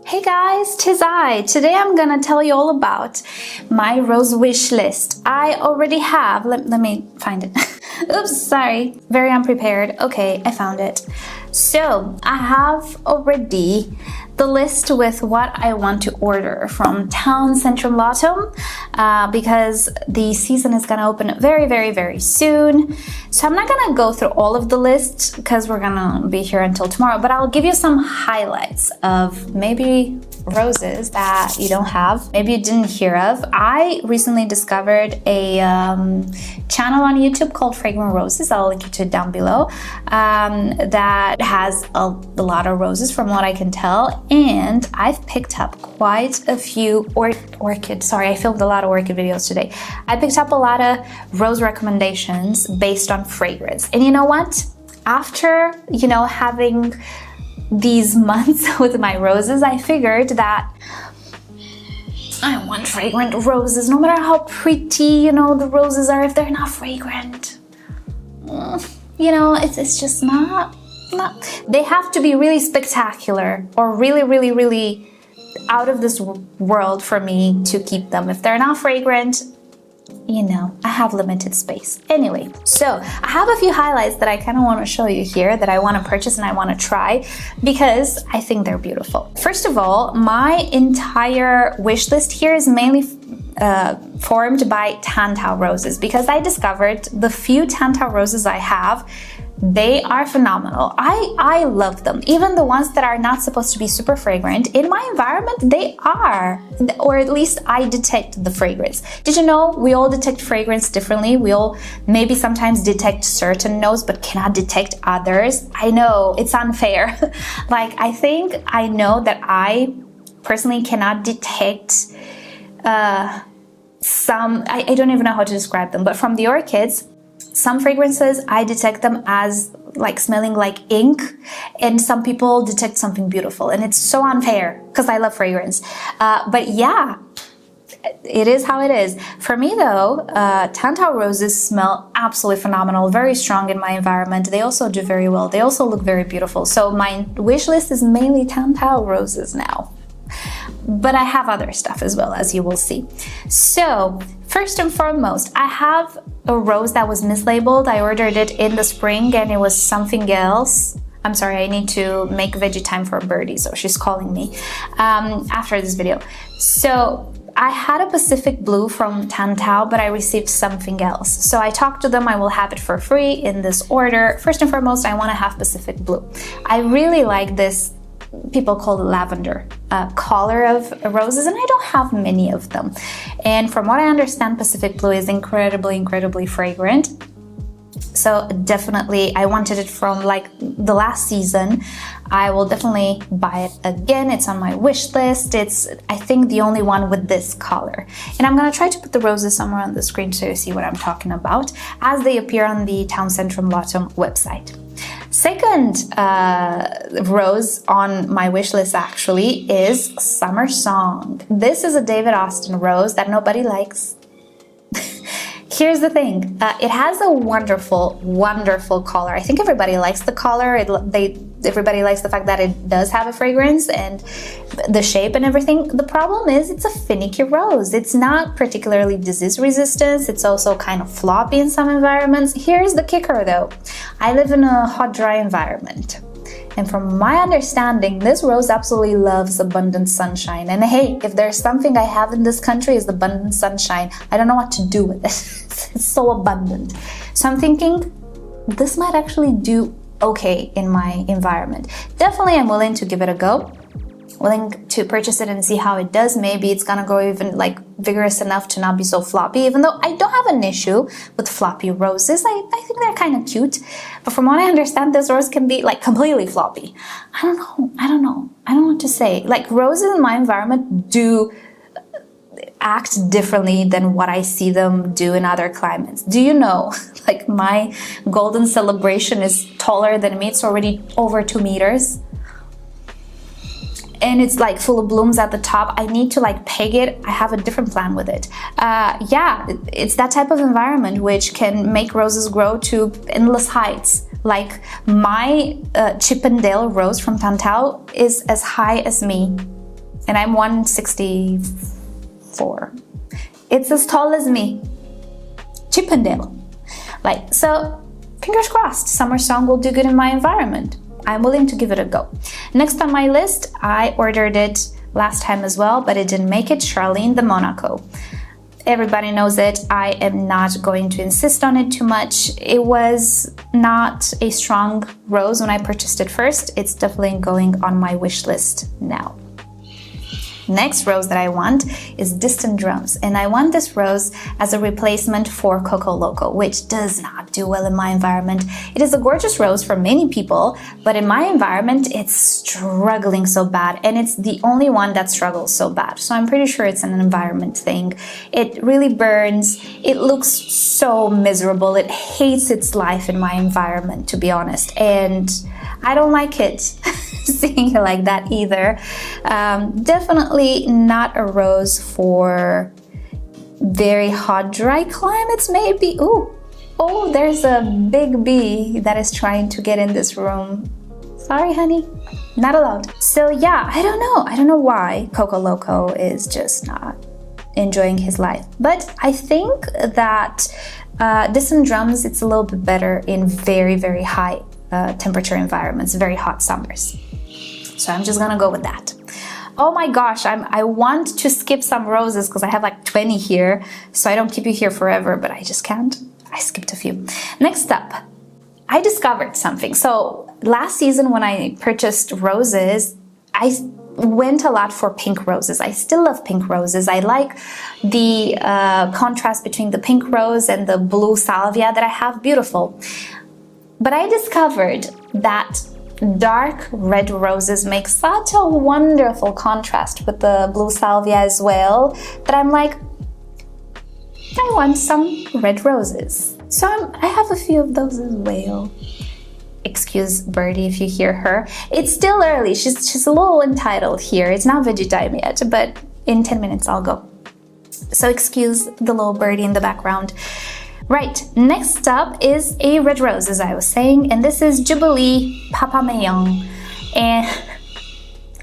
Hey guys, 'tis I. Today I'm gonna tell you all about my rose wish list. I already have, let me find it. Oops, sorry, very unprepared. Okay, I found it. So I have already the list with what I want to order from Town Centrum Lottum because the season is gonna open very soon. So I'm not gonna go through all of the list because we're gonna be here until tomorrow, but I'll give you some highlights of maybe roses that you don't have, maybe you didn't hear of. I recently discovered a channel on YouTube called Fragrant Roses. I'll link it to it down below. That has a lot of roses from what I can tell, and I've picked up quite a few orchid. Sorry, I filmed a lot of orchid videos today. I picked up a lot of rose recommendations based on fragrance. And you know what? After, having these months with my roses, I figured that I want fragrant roses, no matter how pretty, the roses are. If they're not fragrant, it's just not. They have to be really spectacular or really out of this world for me to keep them. If they're not fragrant, I have limited space. Anyway, so I have a few highlights that I kind of want to show you here that I want to purchase and I want to try because I think they're beautiful. First of all, my entire wish list here is mainly formed by Tantau roses because I discovered the few Tantau roses I have, they are phenomenal. I love them. Even the ones that are not supposed to be super fragrant, in my environment, they are. Or at least I detect the fragrance. Did you know we all detect fragrance differently? We all maybe sometimes detect certain notes but cannot detect others. I know, it's unfair. I think I know that I personally cannot detect some, I don't even know how to describe them, but from the orchids, some fragrances, I detect them as smelling like ink, and some people detect something beautiful, and it's so unfair because I love fragrance. But yeah, it is how it is. For me though, Tantau roses smell absolutely phenomenal, very strong in my environment. They also do very well. They also look very beautiful. So my wish list is mainly Tantau roses now. But I have other stuff as well, as you will see. So first and foremost, I have a rose that was mislabeled. I ordered it in the spring and it was something else. I'm sorry, I need to make veggie time for a birdie, so she's calling me after this video. So I had a Pacific Blue from Tantau, but I received something else. So I talked to them, I will have it for free in this order. First and foremost, I want to have Pacific Blue. I really like this, people call it lavender, color of roses, and I don't have many of them. And from what I understand, Pacific Blue is incredibly fragrant. So definitely, I wanted it from the last season. I will definitely buy it again. It's on my wish list. It's, I think, the only one with this color. And I'm gonna try to put the roses somewhere on the screen so you see what I'm talking about as they appear on the Town Centrum Lottum website. Second rose on my wish list actually is Summer Song. This is a David Austin rose that nobody likes. Here's the thing, it has a wonderful color. I think everybody likes the color. Everybody likes the fact that it does have a fragrance and the shape and everything. The problem is it's a finicky rose. It's not particularly disease resistant. It's also kind of floppy in some environments. Here's the kicker though. I live in a hot, dry environment. And from my understanding, this rose absolutely loves abundant sunshine. And hey, if there's something I have in this country is abundant sunshine. I don't know what to do with it. It's so abundant. So I'm thinking this might actually do okay in my environment. Definitely I'm willing to give it a go. Willing to purchase it and see how it does. Maybe it's gonna go even vigorous enough to not be so floppy, even though I don't have an issue with floppy roses. I think they're kind of cute. But from what I understand, this rose can be completely floppy. I don't know. I don't know what to say. Roses in my environment do act differently than what I see them do in other climates. Do you know, my golden celebration is taller than me. It's already over 2 meters. And it's full of blooms at the top. I need to peg it. I have a different plan with it. Yeah, it's that type of environment which can make roses grow to endless heights. My Chippendale rose from Tantau is as high as me. and I'm 164. It's as tall as me. Chippendale. Like, so fingers crossed, summer song will do good in my environment. I'm willing to give it a go. Next on my list, I ordered it last time as well, but it didn't make it, Charlene de Monaco. Everybody knows it. I am not going to insist on it too much. It was not a strong rose when I purchased it first. It's definitely going on my wish list now. Next rose that I want is Distant Drums, and I want this rose as a replacement for Coco Loco, which does not do well in my environment. It is a gorgeous rose for many people, but in my environment, it's struggling so bad, and it's the only one that struggles so bad. So I'm pretty sure it's an environment thing. It really burns. It looks so miserable. It hates its life in my environment, to be honest, and I don't like it. Seeing it like that either. Definitely not a rose for very hot, dry climates, maybe. Oh, there's a big bee that is trying to get in this room. Sorry, honey, not allowed. So yeah, I don't know why Coco Loco is just not enjoying his life. But I think that Distant Drums, it's a little bit better in very, very high temperature environments, very hot summers. So I'm just gonna go with that. Oh my gosh, I want to skip some roses because I have like 20 here, so I don't keep you here forever, but I just can't. I skipped a few. Next up, I discovered something. So last season when I purchased roses, I went a lot for pink roses. I still love pink roses. I like the contrast between the pink rose and the blue salvia that I have, beautiful. But I discovered that dark red roses make such a wonderful contrast with the blue salvia as well that I'm like, I want some red roses. So I have a few of those as well. Excuse Birdie if you hear her. It's still early. She's a little entitled here. It's not veggie time yet, but in 10 minutes I'll go. So excuse the little birdie in the background. Right, next up is a red rose, as I was saying, and this is Jubilee Papameyang. And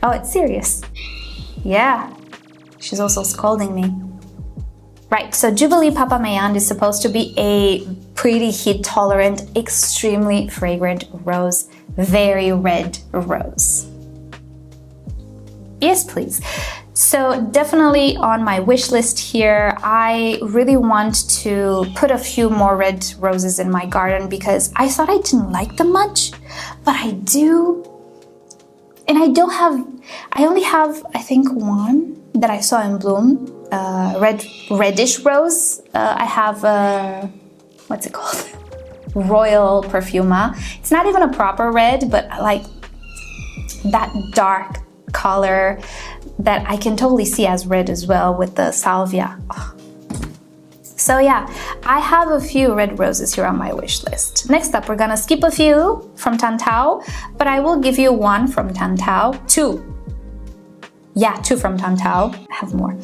oh, it's serious. Yeah, she's also scolding me. Right, so Jubilee Papameyang is supposed to be a pretty heat-tolerant, extremely fragrant rose, very red rose. Yes, please. So definitely on my wish list here, I really want to put a few more red roses in my garden because I thought I didn't like them much, but I do. And I only have, I think, one that I saw in bloom, reddish rose. I have, what's it called? Royal Perfuma. It's not even a proper red, but I like that dark color that I can totally see as red as well with the salvia. Oh. So yeah, I have a few red roses here on my wish list. Next up, we're gonna skip a few from Tantau, but I will give you one from Tantau, two from Tantau. I have more.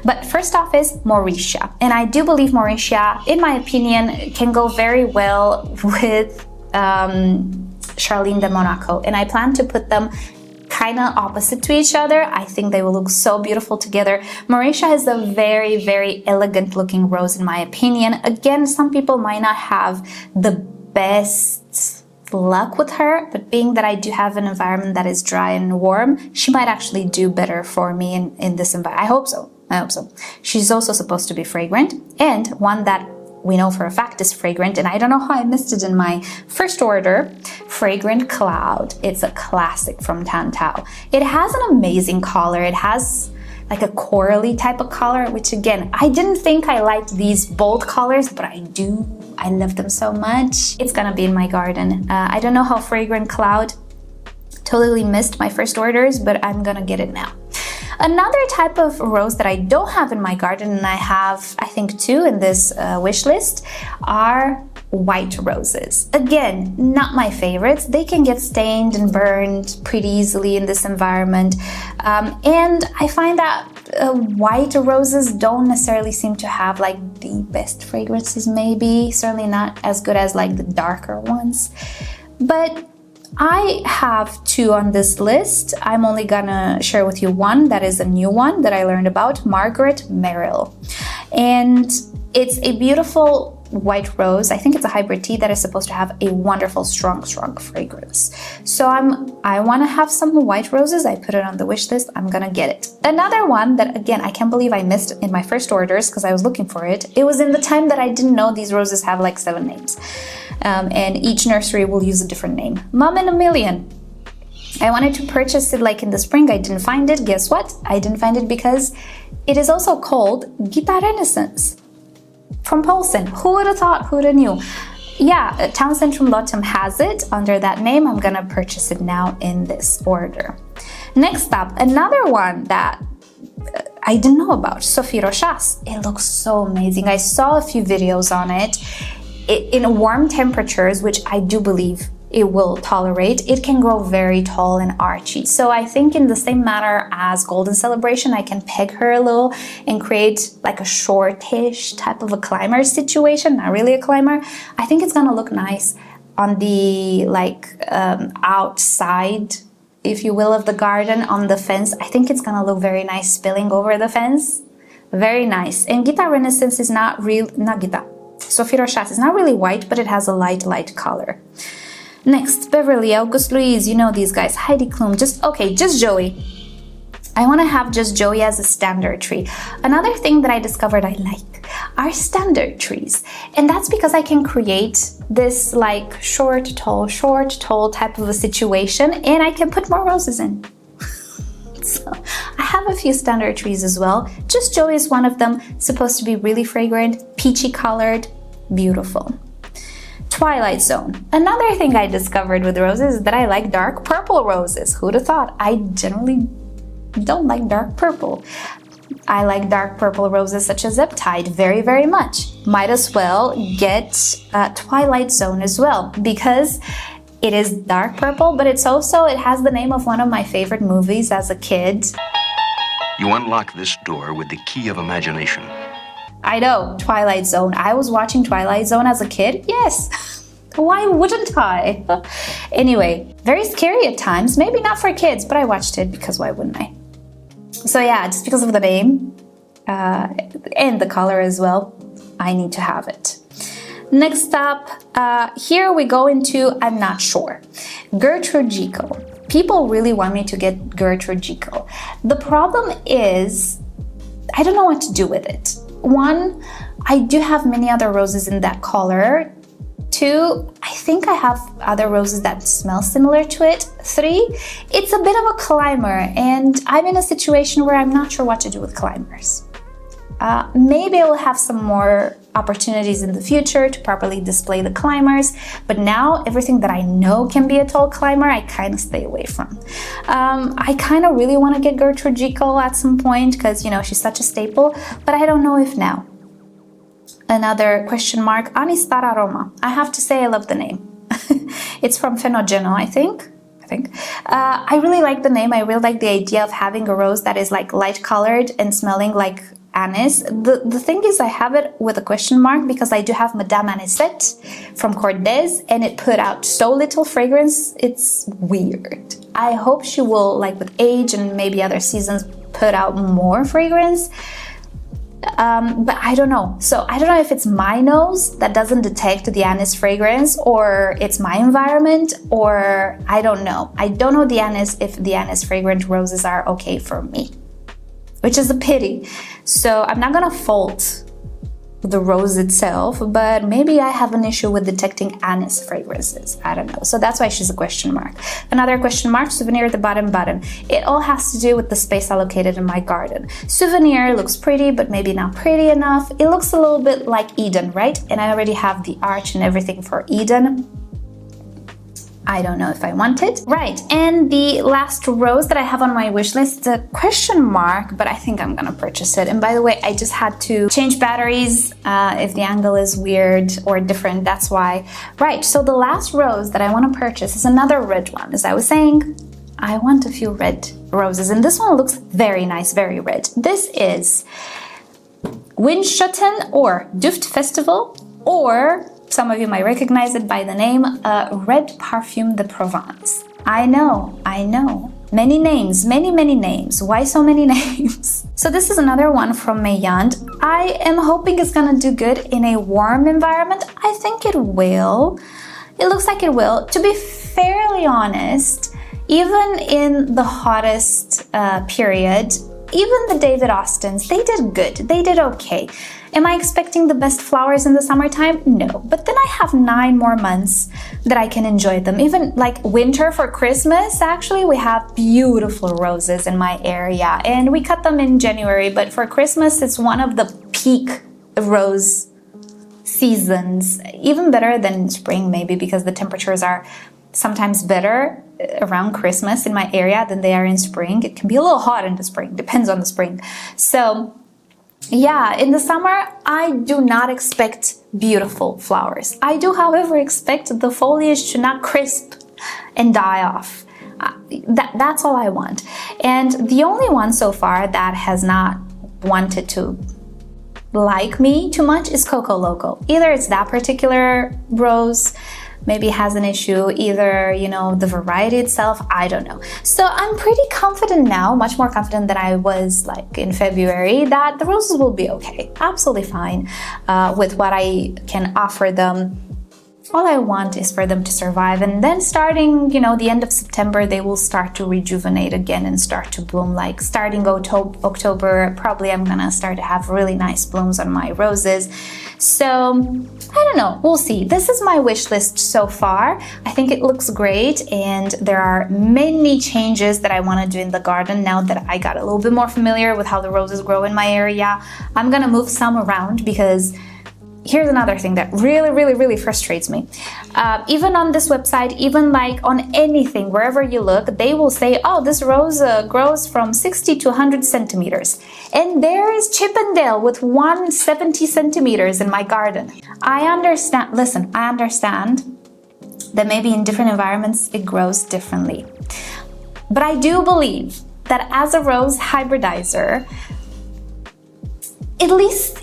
But first off is Mauritia. And I do believe Mauritia, in my opinion, can go very well with Charlene de Monaco. And I plan to put them kind of opposite to each other. I think they will look so beautiful together. Mauritia is a very, very elegant looking rose in my opinion. Again, some people might not have the best luck with her, but being that I do have an environment that is dry and warm, she might actually do better for me in this environment. I hope so. She's also supposed to be fragrant, and one that we know for a fact is fragrant, and I don't know how I missed it in my first order, Fragrant Cloud. It's a classic from Tantau. It has an amazing color. It has like a corally type of color, which again, I didn't think I liked these bold colors, but I do. I love them so much. It's gonna be in my garden. I don't know how Fragrant Cloud totally missed my first orders, but I'm gonna get it now. Another type of rose that I don't have in my garden, and I have, I think, two in this wish list, are white roses. Again, not my favorites. They can get stained and burned pretty easily in this environment. And I find that white roses don't necessarily seem to have like the best fragrances, maybe. Certainly not as good as like the darker ones. But I have 2 on this list. I'm only gonna share with you one that is a new one that I learned about, Margaret Merrill. And it's a beautiful white rose. I think it's a hybrid tea that is supposed to have a wonderful, strong fragrance. So I want to have some white roses. I put it on the wish list. I'm gonna get it. Another one that, again, I can't believe I missed in my first orders because I was looking for it. It was in the time that I didn't know these roses have like 7 names. And each nursery will use a different name. Mum in a Million. I wanted to purchase it like in the spring. I didn't find it. Guess what? I didn't find it because it is also called Gita Renaissance from Paulson. Who would have thought? Who would have knew? Yeah, Town Centrum Lotum has it under that name. I'm gonna purchase it now in this order. Next up, another one that I didn't know about, Sophie Rochas. It looks so amazing. I saw a few videos on it. In warm temperatures, which I do believe it will tolerate, it can grow very tall and archy. So I think in the same manner as Golden Celebration, I can peg her a little and create like a shortish type of a climber situation, not really a climber. I think it's gonna look nice on the outside, if you will, of the garden, on the fence. I think it's gonna look very nice spilling over the fence. Very nice. And Gita Renaissance is Sophie Rochas is not really white, but it has a light color. Next, Beverly, August Louise, you know these guys, Heidi Klum, just Joey. I want to have just Joey as a standard tree. Another thing that I discovered I like are standard trees. And that's because I can create this like short, tall type of a situation, and I can put more roses in. So I have a few standard trees as well. Just Joey is one of them, supposed to be really fragrant, peachy colored, beautiful. Twilight Zone. Another thing I discovered with roses is that I like dark purple roses. Who'd have thought? I generally don't like dark purple. I like dark purple roses such as Eptide very much. Might as well get Twilight Zone as well because it is dark purple, but it has the name of one of my favorite movies as a kid. You unlock this door with the key of imagination. I know, Twilight Zone. I was watching Twilight Zone as a kid. Yes. Why wouldn't I? Anyway, very scary at times. Maybe not for kids, but I watched it because why wouldn't I? So yeah, just because of the name and the color as well, I need to have it. Next up, here we go into I'm not sure. Gertrude Jekyll. People really want me to get Gertrude Jekyll. The problem is I don't know what to do with it. 1, I do have many other roses in that color. 2, I think I have other roses that smell similar to it. 3, it's a bit of a climber, and I'm in a situation where I'm not sure what to do with climbers. Maybe I will have some more opportunities in the future to properly display the climbers, but now everything that I know can be a tall climber, I kind of stay away from. I kind of really want to get Gertrude Jekyll at some point because, you know, she's such a staple, but I don't know if now. Another question mark, Anistara Roma. I have to say I love the name. It's from Fenogeno, I think. I really like the name. I really like the idea of having a rose that is like light colored and smelling like anise. The thing is I have it with a question mark because I do have Madame Anisette from Cordes and it put out so little fragrance, it's weird. I hope she will, like with age and maybe other seasons, put out more fragrance. But I don't know. So I don't know if it's my nose that doesn't detect the anise fragrance or it's my environment or I don't know. I don't know if the anise fragrant roses are okay for me, which is a pity. So I'm not gonna fault the rose itself, but maybe I have an issue with detecting anise fragrances. I don't know. So that's why she's a question mark. Another question mark, Souvenir at the bottom. It all has to do with the space allocated in my garden. Souvenir looks pretty, but maybe not pretty enough. It looks a little bit like Eden, right? And I already have the arch and everything for Eden. I don't know if I want it. Right, and the last rose that I have on my wish list is a question mark, but I think I'm gonna purchase it. And by the way, I just had to change batteries if the angle is weird or different, that's why. Right, so the last rose that I wanna purchase is another red one. As I was saying, I want a few red roses, and this one looks very nice, very red. This is Windschoten or Duft Festival or Some of you might recognize it by the name Red Parfum de Provence. I know. Many names, many names. Why so many names? So this is another one from Mayand. I am hoping it's gonna do good in a warm environment. I think it will. It looks like it will. To be fairly honest, even in the hottest period, even the David Austins, they did good. They did okay. Am I expecting the best flowers in the summertime? No. But then I have 9 more months that I can enjoy them. Even like winter for Christmas, actually, we have beautiful roses in my area. And we cut them in January, but for Christmas, it's one of the peak rose seasons. Even better than spring, maybe, because the temperatures are sometimes better around Christmas in my area than they are in spring. It can be a little hot in the spring, depends on the spring. So yeah, in the summer, I do not expect beautiful flowers. I do, however, expect the foliage to not crisp and die off. That's all I want. And the only one so far that has not wanted to like me too much is Coco Loco. Either it's that particular rose, maybe has an issue, either, the variety itself, I don't know. So I'm pretty confident now, much more confident than I was like in February, that the roses will be okay, absolutely fine with what I can offer them. All I want is for them to survive, and then starting, the end of September, they will start to rejuvenate again and start to bloom. Like starting October, probably I'm gonna start to have really nice blooms on my roses. So I don't know, we'll see. This is my wish list so far. I think it looks great, and there are many changes that I want to do in the garden now that I got a little bit more familiar with how the roses grow in my area. I'm gonna move some around because here's another thing that really frustrates me. Even on this website, even like on anything, wherever you look, they will say, oh, this rose grows from 60 to 100 centimeters. And there is Chippendale with 170 centimeters in my garden. I understand that maybe in different environments it grows differently. But I do believe that as a rose hybridizer, at least,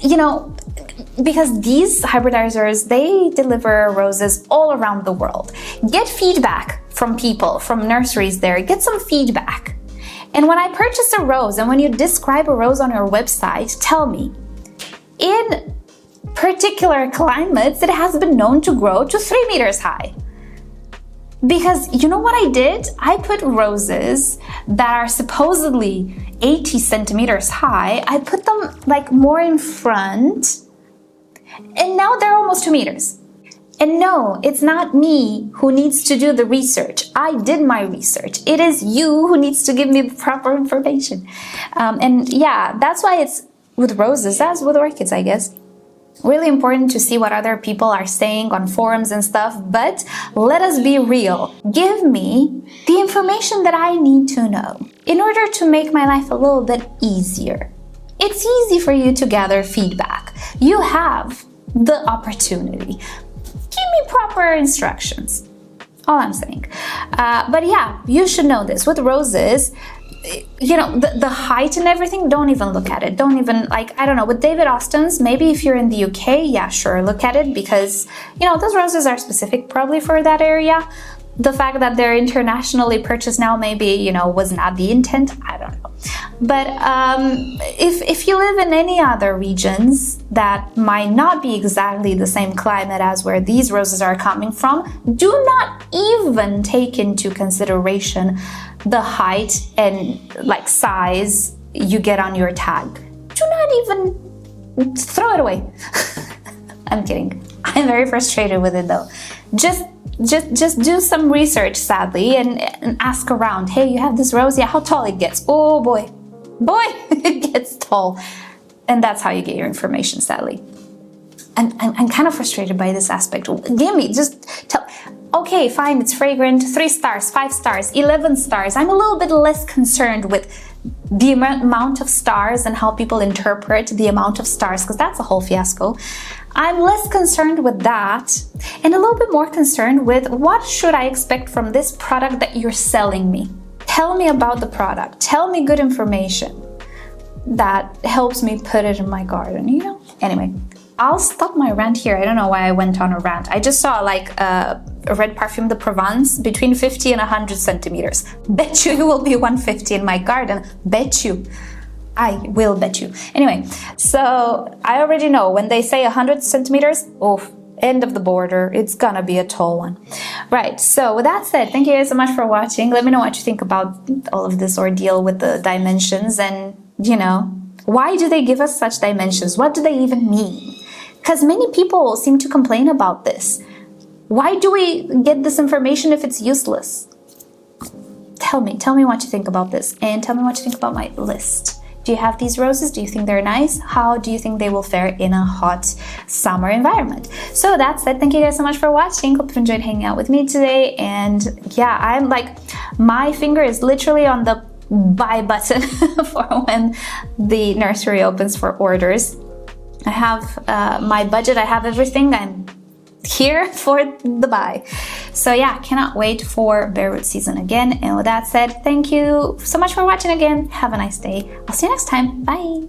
because these hybridizers, they deliver roses all around the world. Get feedback from people, from nurseries there. Get some feedback. And when I purchase a rose, and when you describe a rose on your website, tell me, in particular climates, it has been known to grow to 3 meters high. Because you know what I did? I put roses that are supposedly 80 centimeters high. I put them like more in front, and now they're almost 2 meters. And no, it's not me who needs to do the research. I did my research. It is you who needs to give me the proper information. And yeah, that's why it's with roses, as with orchids, I guess, really important to see what other people are saying on forums and stuff. But let us be real. Give me the information that I need to know in order to make my life a little bit easier. It's easy for you to gather feedback. You have the opportunity. Give me proper instructions. All I'm saying. But yeah, you should know this. With roses, the height and everything, don't even look at it. Don't even, I don't know, with David Austins, maybe if you're in the UK, yeah, sure, look at it, because, those roses are specific probably for that area. The fact that they're internationally purchased now maybe, was not the intent. I don't know. But if you live in any other regions that might not be exactly the same climate as where these roses are coming from, do not even take into consideration the height and size you get on your tag. Do not even throw it away. I'm kidding. I'm very frustrated with it though. Just do some research, sadly, and ask around. Hey, you have this rose? Yeah, how tall it gets? Oh boy, it gets tall. And that's how you get your information, sadly. I'm kind of frustrated by this aspect. Give me, just tell. Okay, fine, it's fragrant. 3 stars, 5 stars, 11 stars. I'm a little bit less concerned with the amount of stars and how people interpret the amount of stars, because that's a whole fiasco. I'm less concerned with that and a little bit more concerned with what should I expect from this product that you're selling me. Tell me about the product. Tell me good information that helps me put it in my garden, Anyway, I'll stop my rant here. I don't know why I went on a rant. I just saw like a red Parfum de Provence between 50 and 100 centimeters. Bet you it will be 150 in my garden. Bet you. I will bet you. Anyway, so I already know when they say 100 centimeters, oh, end of the border. It's gonna be a tall one. Right, so with that said, thank you guys so much for watching. Let me know what you think about all of this ordeal with the dimensions and, you know, why do they give us such dimensions? What do they even mean? Because many people seem to complain about this. Why do we get this information if it's useless? Tell me what you think about this, and tell me what you think about my list. Do you have these roses? Do you think they're nice? How do you think they will fare in a hot summer environment? So that said, thank you guys so much for watching. Hope you enjoyed hanging out with me today. And yeah, I'm like, my finger is literally on the buy button for when the nursery opens for orders. I have my budget, I have everything. I'm here for the buy. So yeah, cannot wait for bare root season again. And with that said, thank you so much for watching again. Have a nice day. I'll see you next time. Bye.